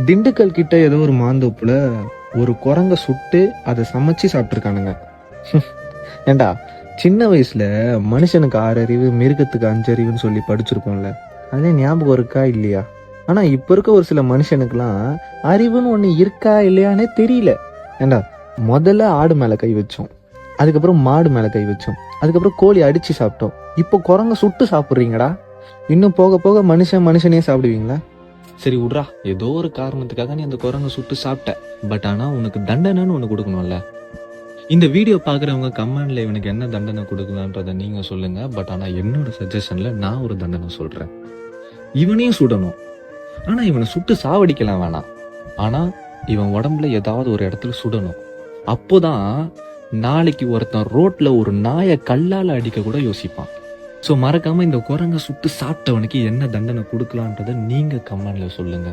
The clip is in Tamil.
திண்டுக்கல் கிட்ட ஏதோ ஒரு மாந்தோப்புல ஒரு குரங்க சுட்டு அதை சமைச்சு சாப்பிட்டுருக்கானுங்க. ஏண்டா, சின்ன வயசுல மனுஷனுக்கு 6 அறிவு, மிருகத்துக்கு 5 அறிவுன்னு சொல்லி படிச்சிருப்போம்ல, அதே ஞாபகம் இருக்கா இல்லையா? ஆனா இப்ப இருக்க ஒரு சில மனுஷனுக்குலாம் அறிவுன்னு ஒண்ணு இருக்கா இல்லையானே தெரியல. ஏண்டா, முதல்ல ஆடு மேல கை வச்சோம், அதுக்கப்புறம் மாடு மேல கை வச்சோம், அதுக்கப்புறம் கோழி அடிச்சு சாப்பிட்டோம், இப்போ குரங்க சுட்டு சாப்பிடுறீங்கடா. இன்னும் போக போக மனுஷனே சாப்பிடுவீங்களா? சரி விட்றா, ஏதோ ஒரு காரணத்துக்காக நீ அந்த குரங்க சுட்டு சாப்பிட்ட. பட் ஆனா உனக்கு தண்டனைன்னு ஒண்ணு கொடுக்கணும்ல. இந்த வீடியோ பாக்குறவங்க கமெண்ட்ல இவனுக்கு என்ன தண்டனை கொடுக்கலான்றத நீங்க சொல்லுங்க. பட் ஆனா என்னோட சஜஷன்ல நான் ஒரு தண்டனை சொல்றேன். இவனையும் சுடணும். ஆனா இவனை சுட்டு சாவடிக்கலாம் வேணாம். ஆனா இவன் உடம்புல ஏதாவது ஒரு இடத்துல சுடணும். அப்போதான் நாளைக்கு ஒருத்தன் ரோட்ல ஒரு நாயை கல்லால அடிக்க கூட யோசிப்பான். ஸோ மறக்காம இந்த குரங்க சுட்டு சாப்பிட்டவனுக்கு என்ன தண்டனை கொடுக்கலான்றத நீங்க கமெண்ட்ல சொல்லுங்க.